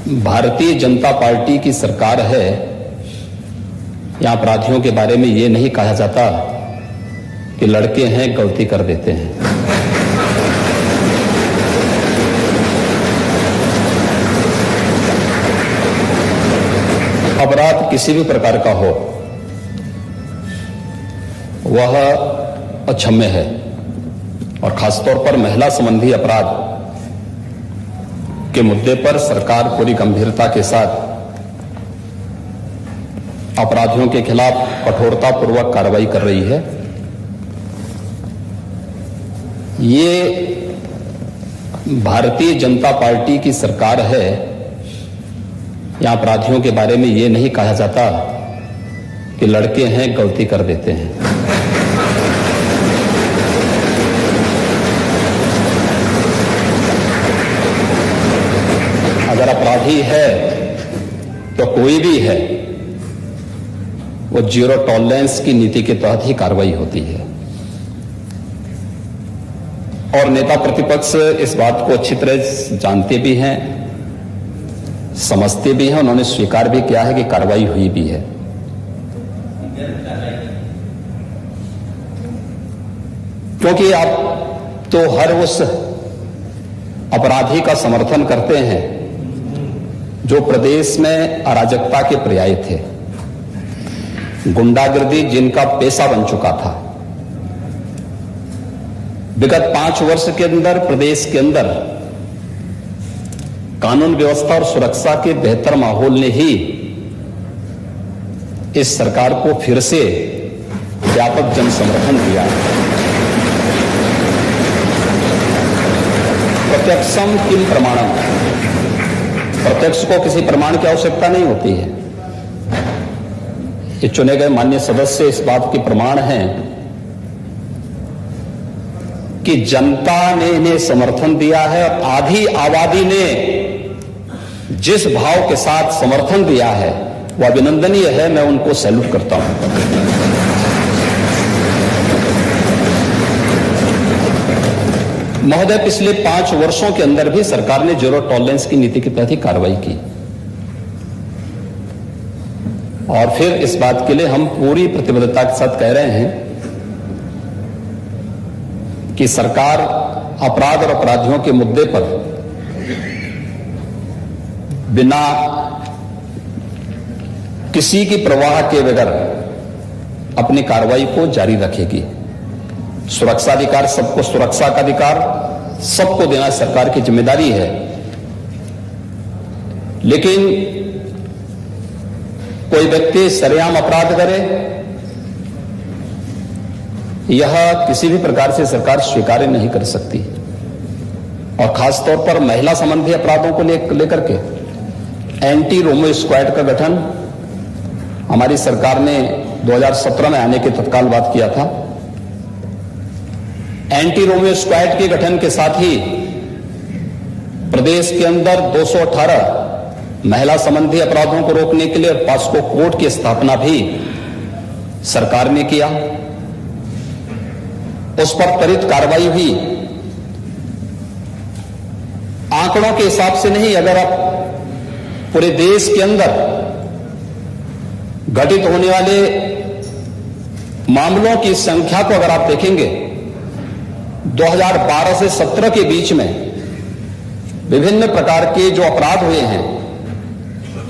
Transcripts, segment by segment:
Bharatiya Janata party की सरकार है, यहां अपराधियों के बारे में ये नहीं कहा जाता कि लड़के हैं गलती कर देते हैं। अपराध किसी भी प्रकार का हो वह अक्षम्य है और खासतौर पर महिला संबंधी अपराध के मुद्दे पर सरकार पूरी गंभीरता के साथ अपराधियों के खिलाफ कठोरतापूर्वक कार्रवाई कर रही है। ये भारतीय जनता पार्टी की सरकार है, यहां अपराधियों के बारे में ये नहीं कहा जाता कि लड़के हैं गलती कर देते हैं। अगर अपराधी है तो कोई भी है, वो जीरो टॉलरेंस की नीति के तहत ही कार्रवाई होती है। और नेता प्रतिपक्ष इस बात को अच्छी तरह जानते भी हैं, समझते भी हैं, उन्होंने स्वीकार भी किया है कि कार्रवाई हुई भी है। क्योंकि आप तो हर उस अपराधी का समर्थन करते हैं जो प्रदेश में अराजकता के पर्याय थे, गुंडागर्दी जिनका पेशा बन चुका था। विगत 5 वर्ष के अंदर प्रदेश के अंदर कानून व्यवस्था और सुरक्षा के बेहतर माहौल ने ही इस सरकार को फिर से व्यापक जन समर्थन दिया। प्रत्यक्षम किम प्रमाणम, प्रत्यक्ष को किसी प्रमाण की आवश्यकता नहीं होती है। ये चुने गए माननीय सदस्य इस बात के प्रमाण हैं कि जनता ने इन्हें समर्थन दिया है और आधी आबादी ने जिस भाव के साथ समर्थन दिया है वह अभिनंदनीय है। मैं उनको सैल्यूट करता हूं। महोदय, पिछले 5 वर्षों के अंदर भी सरकार ने जीरो टॉलरेंस की नीति के तहत ही कार्रवाई की और फिर इस बात के लिए हम पूरी प्रतिबद्धता के साथ कह रहे हैं कि सरकार अपराध और अपराधियों के मुद्दे पर बिना किसी की परवाह के बगैर अपनी कार्रवाई को जारी रखेगी। सुरक्षा अधिकार, सबको सुरक्षा का अधिकार सबको देना सरकार की जिम्मेदारी है, लेकिन कोई व्यक्ति सरेआम अपराध करे यह किसी भी प्रकार से सरकार स्वीकार नहीं कर सकती। और खासतौर पर महिला संबंधी अपराधों को लेकर के एंटी रोमियो स्क्वाड का गठन हमारी सरकार ने 2017 में आने के तत्काल बाद किया था। एंटी रोमियो स्क्वाड के गठन के साथ ही प्रदेश के अंदर 218 महिला संबंधी अपराधों को रोकने के लिए पॉस्को कोर्ट की स्थापना भी सरकार ने किया। उस पर त्वरित कार्रवाई हुई। आंकड़ों के हिसाब से नहीं, अगर आप पूरे देश के अंदर घटित होने वाले मामलों की संख्या को अगर आप देखेंगे, 2012 से 17 के बीच में विभिन्न प्रकार के जो अपराध हुए हैं,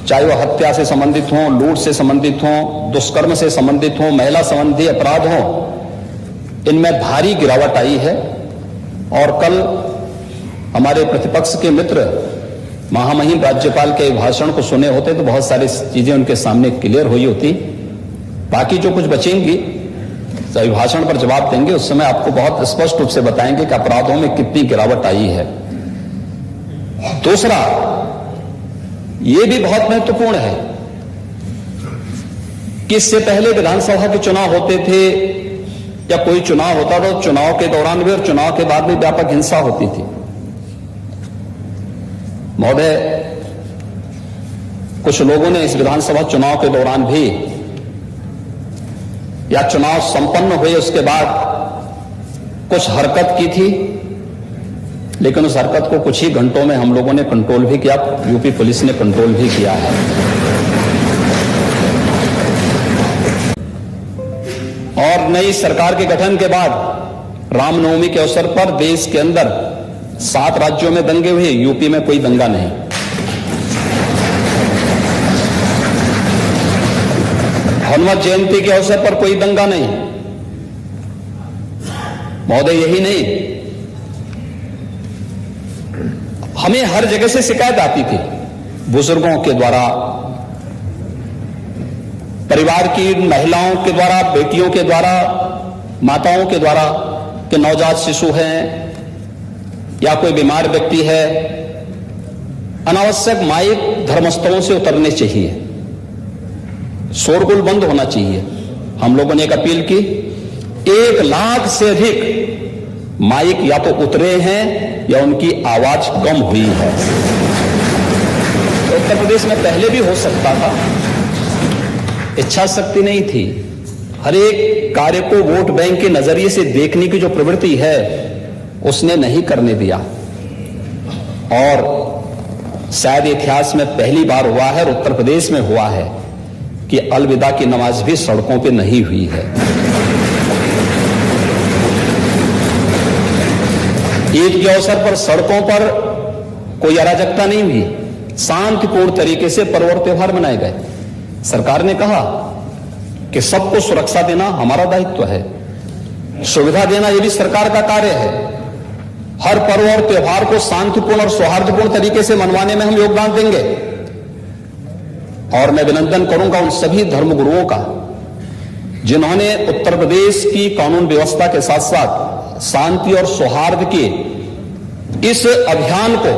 चाहे वह हत्या से संबंधित हों, लूट से संबंधित हों, दुष्कर्म से संबंधित हों, महिला संबंधी अपराध हों, इनमें भारी गिरावट आई है। और कल हमारे प्रतिपक्ष के मित्र महामहिम राज्यपाल के भाषण को सुने होते तो बहुत सारी चीजें उनके सामने क्लियर हुई होती। बाकी जो कुछ बचेंगी सभी भाषण पर जवाब देंगे, उस समय आपको बहुत स्पष्ट रूप से बताएंगे कि अपराधों में कितनी गिरावट आई है। दूसरा, यह भी बहुत महत्वपूर्ण है कि इससे पहले विधानसभा के चुनाव होते थे या कोई चुनाव होता था, चुनाव के दौरान भी और चुनाव के बाद भी व्यापक हिंसा होती थी। महोदय, कुछ लोगों ने इस विधानसभा चुनाव के दौरान भी या चुनाव संपन्न हुए उसके बाद कुछ हरकत की थी लेकिन उस हरकत को कुछ ही घंटों में हम लोगों ने कंट्रोल भी किया, यूपी पुलिस ने कंट्रोल भी किया है। और नई सरकार के गठन के बाद रामनवमी के अवसर पर देश के अंदर 7 राज्यों में दंगे हुए, यूपी में कोई दंगा नहीं। हनुमत जयंती के अवसर पर कोई दंगा नहीं। महोदय, यही नहीं, हमें हर जगह से शिकायत आती थी, बुजुर्गों के द्वारा, परिवार की महिलाओं के द्वारा, बेटियों के द्वारा, माताओं के द्वारा कि नवजात शिशु हैं या कोई बीमार व्यक्ति है, अनावश्यक माइक धर्मस्थलों से उतरने चाहिए, शोरगुल बंद होना चाहिए। हम लोगों ने एक अपील की, 1 लाख से अधिक माइक या तो उतरे हैं या उनकी आवाज कम हुई है। उत्तर प्रदेश में पहले भी हो सकता था, इच्छा शक्ति नहीं थी। हर एक कार्य को वोट बैंक के नजरिए से देखने की जो प्रवृत्ति है उसने नहीं करने दिया। और शायद इतिहास में पहली बार हुआ है और उत्तर प्रदेश में हुआ है कि अलविदा की नमाज भी सड़कों पे नहीं हुई है। ईद के अवसर पर सड़कों पर कोई अराजकता नहीं हुई, शांतिपूर्ण तरीके से पर्व और त्योहार मनाए गए। सरकार ने कहा कि सबको सुरक्षा देना हमारा दायित्व है, सुविधा देना यह भी सरकार का कार्य है। हर पर्व और त्योहार को शांतिपूर्ण और सौहार्दपूर्ण तरीके से मनवाने में हम योगदान देंगे। और मैं अभिनंदन करूंगा उन सभी धर्मगुरुओं का जिन्होंने उत्तर प्रदेश की कानून व्यवस्था के साथ साथ शांति और सौहार्द के इस अभियान को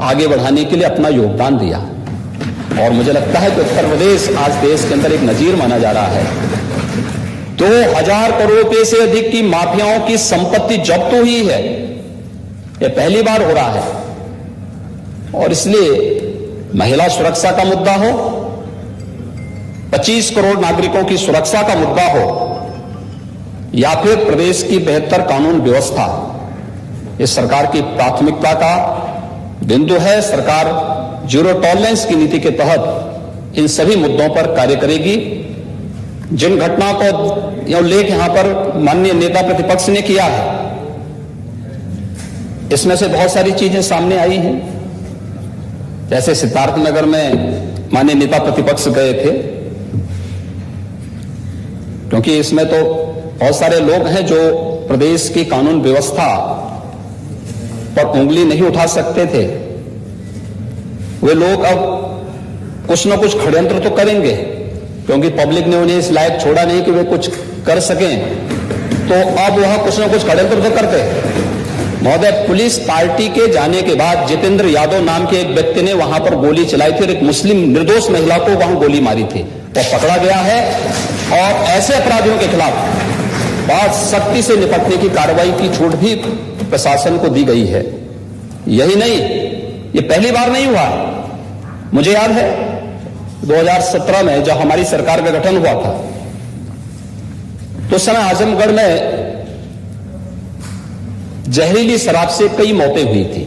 आगे बढ़ाने के लिए अपना योगदान दिया। और मुझे लगता है कि उत्तर प्रदेश आज देश के अंदर एक नजीर माना जा रहा है। 2000 करोड़ रुपए से अधिक की माफियाओं की संपत्ति जब्त हुई है, यह पहली बार हो रहा है। और इसलिए महिला सुरक्षा का मुद्दा हो, 25 करोड़ नागरिकों की सुरक्षा का मुद्दा हो, या फिर प्रदेश की बेहतर कानून व्यवस्था, इस सरकार की प्राथमिकता का बिंदु है। सरकार जीरो टॉलरेंस की नीति के तहत इन सभी मुद्दों पर कार्य करेगी। जिन घटनाओं का उल्लेख यहां पर माननीय नेता प्रतिपक्ष ने किया है, इसमें से बहुत सारी चीजें सामने आई हैं। जैसे सिद्धार्थनगर में माननीय नेता प्रतिपक्ष गए थे, क्योंकि इसमें तो बहुत सारे लोग हैं जो प्रदेश की कानून व्यवस्था पर उंगली नहीं उठा सकते थे। वे लोग अब कुछ न कुछ षड्यंत्र तो करेंगे, क्योंकि पब्लिक ने उन्हें इस लायक छोड़ा नहीं कि वे कुछ कर सकें, तो अब वह कुछ न कुछ षड्यंत्र तो करते। महोदय, पुलिस पार्टी के जाने के बाद जितेंद्र यादव नाम के एक व्यक्ति ने वहां पर गोली चलाई थी और एक मुस्लिम निर्दोष महिला को वहां गोली मारी थी। वो पकड़ा गया है और ऐसे अपराधियों के खिलाफ बहुत सख्ती से निपटने की कार्रवाई की छूट भी प्रशासन को दी गई है। यही नहीं, ये पहली बार नहीं हुआ। मुझे याद है 2017 में जब हमारी सरकार का गठन हुआ था, तो उस समय आजमगढ़ में जहरीली शराब से कई मौतें हुई थी।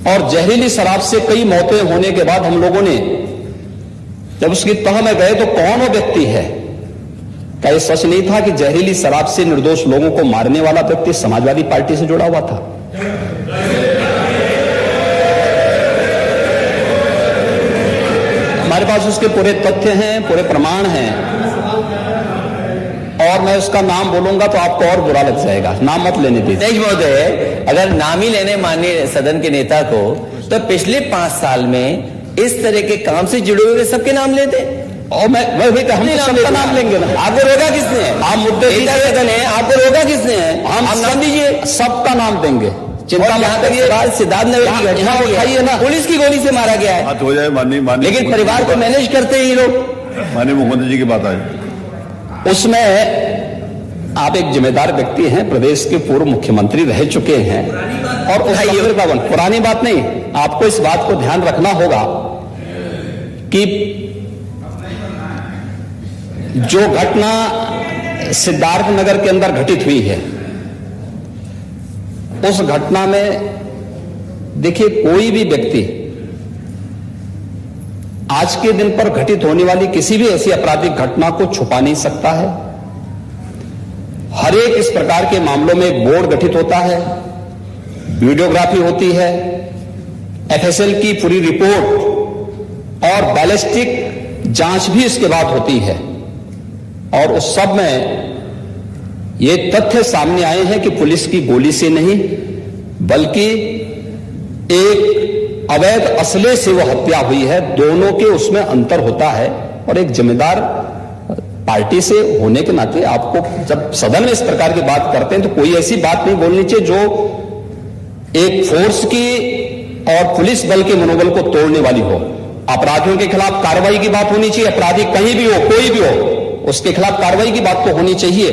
और जहरीली शराब से कई मौतें होने के बाद हम लोगों ने जब उसकी तह में गए तो कौन वो व्यक्ति है, क्या यह सच नहीं था कि जहरीली शराब से निर्दोष लोगों को मारने वाला व्यक्ति समाजवादी पार्टी से जुड़ा हुआ था? हमारे पास उसके पूरे तथ्य हैं, पूरे प्रमाण हैं, और मैं उसका नाम बोलूंगा तो आपको और बुरा लग जाएगा। नाम मत लेने दीजिए। नहीं महोदय, अगर नाम ही लेने माननीय सदन के नेता को, तो पिछले 5 साल में इस तरह के काम से जुड़े हुए सबके नाम लेते। और मैं हम सबका नाम लेंगे ना। आपको रोका किसने? आप मुद्दे सदन है, आपको रोका किसने है? हम नाम दीजिए, सबका नाम देंगे। चिंता यहाँ तक ये सिद्धार्थनगर की घटना उठाइए ना, पुलिस की गोली से मारा गया है। बात हो जाए माननीय, लेकिन परिवार को मैनेज करते हैं ये लोग। माननीय मुख्यमंत्री जी की बात आई, उसमें आप एक जिम्मेदार व्यक्ति हैं, प्रदेश के पूर्व मुख्यमंत्री रह चुके हैं, और उस पुरानी बात नहीं। आपको इस बात को ध्यान रखना होगा कि जो घटना सिद्धार्थनगर के अंदर घटित हुई है, उस घटना में देखिए कोई भी व्यक्ति आज के दिन पर घटित होने वाली किसी भी ऐसी आपराधिक घटना को छुपा नहीं सकता है। हर एक इस प्रकार के मामलों में एक बोर्ड गठित होता है, वीडियोग्राफी होती है, एफएसएल की पूरी रिपोर्ट और बैलिस्टिक जांच भी इसके बाद होती है। और उस सब में ये तथ्य सामने आए हैं कि पुलिस की गोली से नहीं बल्कि एक अवैध असले से वो हत्या हुई है। दोनों के उसमें अंतर होता है और एक जिम्मेदार पार्टी से होने के नाते आपको जब सदन में इस प्रकार की बात करते हैं तो कोई ऐसी बात नहीं बोलनी चाहिए जो एक फोर्स की और पुलिस बल के मनोबल को तोड़ने वाली हो। अपराधियों के खिलाफ कार्रवाई की बात होनी चाहिए, अपराधी कहीं भी हो, कोई भी हो, उसके खिलाफ कार्रवाई की बात तो होनी चाहिए,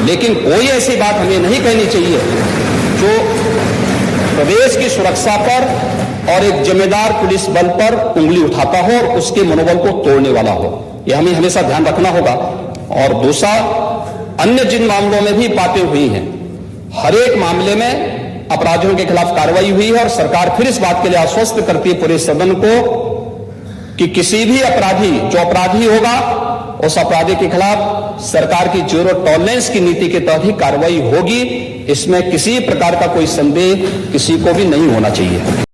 लेकिन कोई ऐसी बात हमें नहीं कहनी चाहिए जो प्रदेश की सुरक्षा पर और एक जिम्मेदार पुलिस बल पर उंगली उठाता हो और उसके मनोबल को तोड़ने वाला हो। यह हमें हमेशा ध्यान रखना होगा। और दूसरा, अन्य जिन मामलों में भी बातें हुई हैं, हर एक मामले में अपराधियों के खिलाफ कार्रवाई हुई है और सरकार फिर इस बात के लिए आश्वस्त करती है पूरे सदन को कि किसी भी अपराधी जो अपराधी होगा उस अपराधी के खिलाफ सरकार की जीरो टॉलरेंस की नीति के तहत ही कार्रवाई होगी। इसमें किसी प्रकार का कोई संदेह किसी को भी नहीं होना चाहिए।